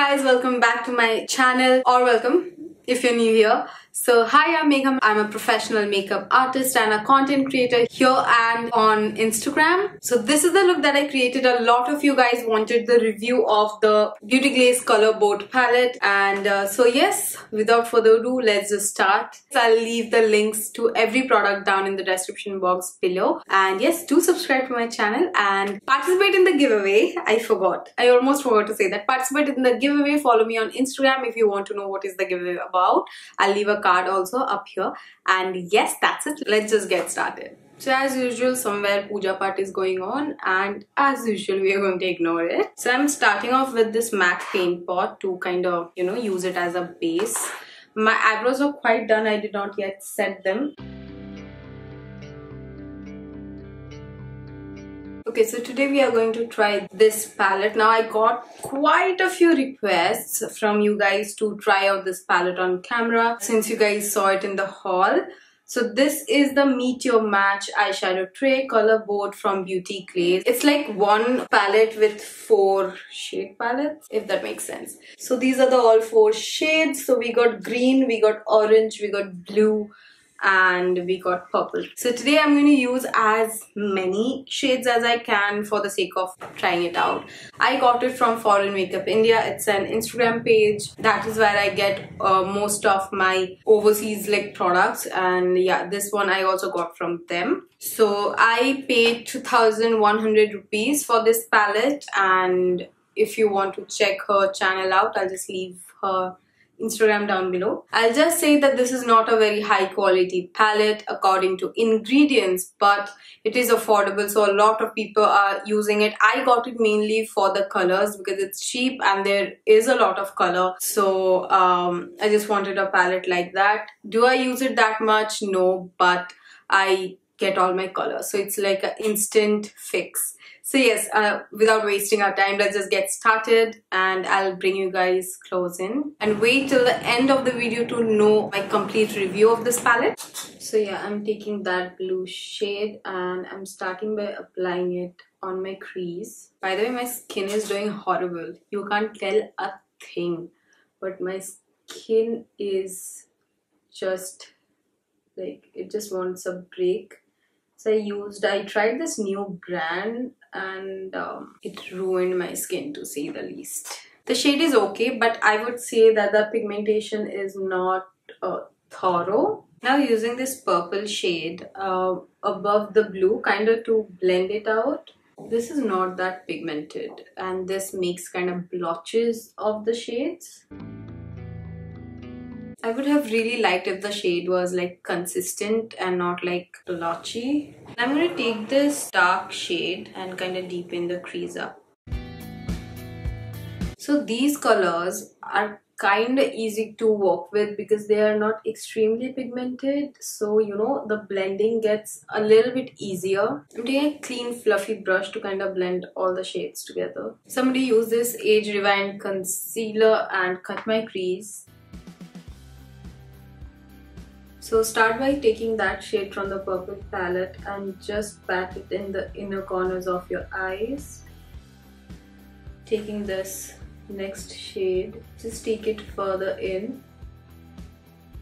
guys, welcome back to my channel, or welcome if you're new here. So hi, I'm Megham. I'm a professional makeup artist and a content creator here and on Instagram. So this is the look that I created. A lot of you guys wanted the review of the Beauty Glaze Color Boat palette, and so yes, without further ado, let's just start. So I'll leave the links to every product down in the description box below, and yes, do subscribe to my channel and participate in the giveaway. I almost forgot to say that. Participate in the giveaway. Follow me on Instagram if you want to know what is the giveaway about. I'll leave a card also up here, and yes, that's it. Let's just get started. So as usual, somewhere puja part is going on, and as usual we are going to ignore it. So I'm starting off with this MAC paint pot to kind of, you know, use it as a base. My eyebrows are quite done. I did not yet set them. Okay, so today we are going to try this palette. Now I got quite a few requests from you guys to try out this palette on camera since you guys saw it in the haul. So this is the Meet Your Match eyeshadow tray color board from Beauty Glaze. It's like one palette with 4 shade palettes, if that makes sense. So these are the all 4 shades. So we got green, we got orange, we got blue, and we got purple. So today I'm going to use as many shades as I can for the sake of trying it out. I got it from Foreign Makeup India. It's an Instagram page. That is where I get most of my overseas like products, and yeah, this one I also got from them. So I paid 2,100 rupees for this palette, and if you want to check her channel out, I'll just leave her Instagram down below. I'll just say that this is not a very high quality palette according to ingredients, but it is affordable, so a lot of people are using it. I got it mainly for the colors because it's cheap and there is a lot of color. So I just wanted a palette like that. Do I use it that much? No, but I get all my colors, so it's like an instant fix. So yes, without wasting our time, let's just get started, and I'll bring you guys close in and wait till the end of the video to know my complete review of this palette. So yeah, I'm taking that blue shade and I'm starting by applying it on my crease. By the way, my skin is doing horrible. You can't tell a thing, but my skin is just like, it just wants a break. So I tried this new brand, and it ruined my skin to say the least. The shade is okay, but I would say that the pigmentation is not thorough. Now using this purple shade above the blue kind of to blend it out. This is not that pigmented, and this makes kind of blotches of the shades. I would have really liked if the shade was like consistent and not like blotchy. I'm going to take this dark shade and kind of deepen the crease up. So these colors are kind of easy to work with because they are not extremely pigmented. So, you know, the blending gets a little bit easier. I'm taking a clean fluffy brush to kind of blend all the shades together. Somebody use this Age Rewind concealer and cut my crease. So start by taking that shade from the purple palette and just pat it in the inner corners of your eyes. Taking this next shade, just take it further in.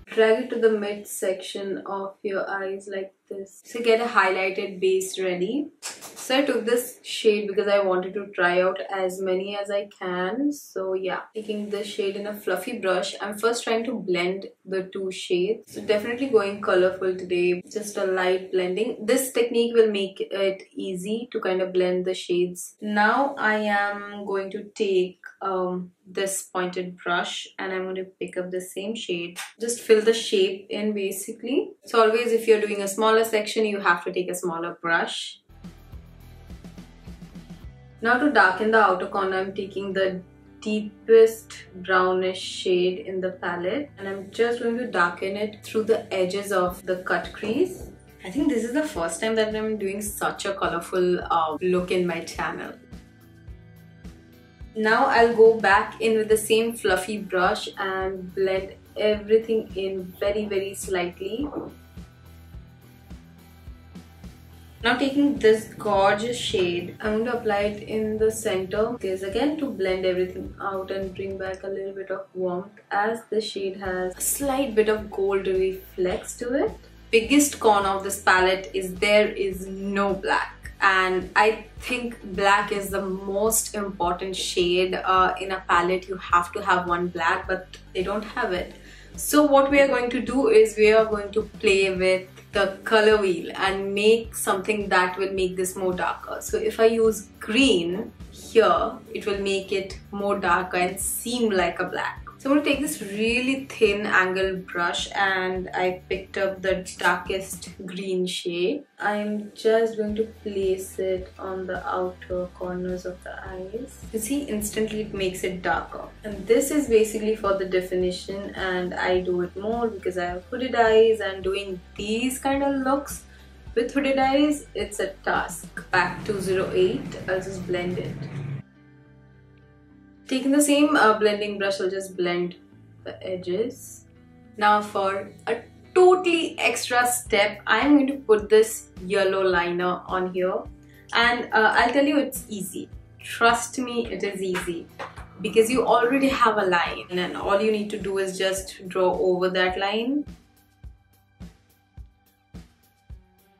Drag it to the mid section of your eyes like this. So get a highlighted base ready. So I took this shade because I wanted to try out as many as I can. So yeah, taking this shade in a fluffy brush, I'm first trying to blend the 2 shades. So definitely going colorful today, just a light blending. This technique will make it easy to kind of blend the shades. Now I am going to take this pointed brush and I'm going to pick up the same shade. Just fill the shape in basically. So always if you're doing a smaller section, you have to take a smaller brush. Now to darken the outer corner, I'm taking the deepest brownish shade in the palette and I'm just going to darken it through the edges of the cut crease. I think this is the first time that I'm doing such a colorful look in my channel. Now I'll go back in with the same fluffy brush and blend everything in very slightly. Now taking this gorgeous shade, I'm going to apply it in the center. Because again, to blend everything out and bring back a little bit of warmth, as the shade has a slight bit of gold reflex to it. Biggest con of this palette is there is no black. And I think black is the most important shade in a palette. You have to have one black, but they don't have it. So what we are going to do is we are going to play with the color wheel and make something that will make this more darker. So if I use green here, it will make it more darker and seem like a black. So I'm going to take this really thin angle brush and I picked up the darkest green shade. I'm just going to place it on the outer corners of the eyes. You see, instantly it makes it darker. And this is basically for the definition, and I do it more because I have hooded eyes, and doing these kind of looks with hooded eyes, it's a task. Back 208, I'll just blend it. Taking the same blending brush, I'll just blend the edges. Now for a totally extra step, I'm going to put this yellow liner on here. And I'll tell you, it's easy. Trust me, it is easy. Because you already have a line and all you need to do is just draw over that line.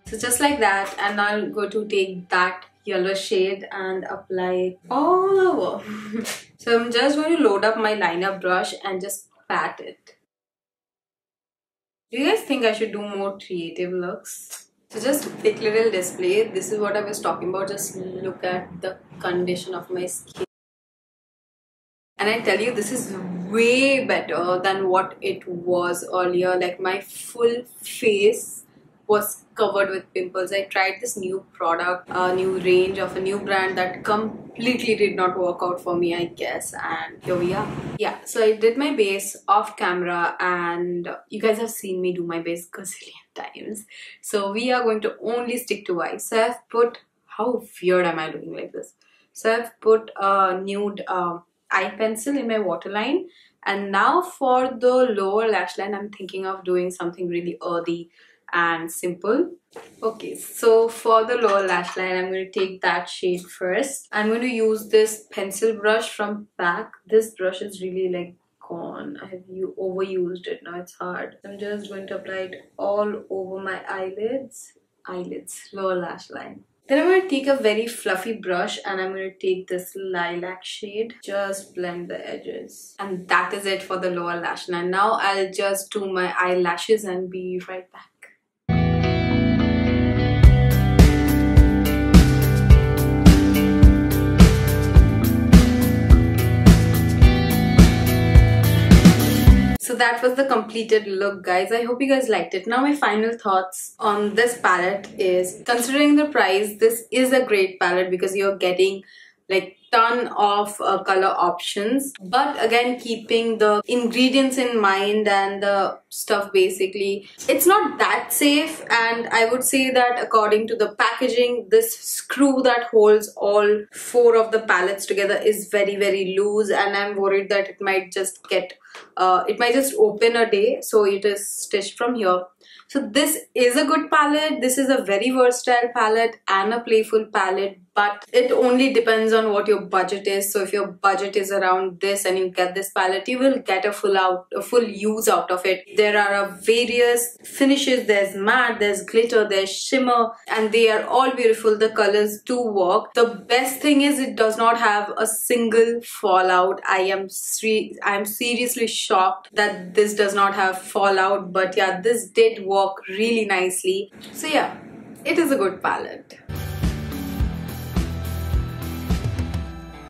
So just like that, and I'll go to take that yellow shade and apply it all over. So I'm just going to load up my liner brush and just pat it. Do you guys think I should do more creative looks? So just a quick little display. This is what I was talking about. Just look at the condition of my skin. And I tell you, this is way better than what it was earlier. Like my full face was covered with pimples. I tried this new product, a new range of a new brand that completely did not work out for me, I guess, and here we are. Yeah, so I did my base off camera and you guys have seen me do my base gazillion times. So we are going to only stick to eyes. So I've put, how weird am I looking like this? So I've put a nude eye pencil in my waterline, and now for the lower lash line, I'm thinking of doing something really earthy and simple. Okay, so for the lower lash line, I'm going to take that shade first. I'm going to use this pencil brush from PAC. This brush is really like gone. I have overused it, now it's hard. I'm just going to apply it all over my eyelids, lower lash line. Then I'm going to take a very fluffy brush and I'm going to take this lilac shade, just blend the edges. And that is it for the lower lash line. Now I'll just do my eyelashes and be right back. So that was the completed look, guys. I hope you guys liked it. Now my final thoughts on this palette is, considering the price, this is a great palette because you're getting like ton of color options, but again keeping the ingredients in mind and the stuff, basically it's not that safe. And I would say that according to the packaging, this screw that holds all 4 of the palettes together is very loose, and I'm worried that it might just get it might just open a day. So it is stitched from here. So this is a good palette. This is a very versatile palette and a playful palette, but it only depends on what your budget is. So if your budget is around this and you get this palette, you will get a full use out of it. There are various finishes. There's matte, there's glitter, there's shimmer, and they are all beautiful. The colors do work. The best thing is it does not have a single fallout. I am seriously shocked that this does not have fallout, but yeah, this did work really nicely. So yeah, it is a good palette.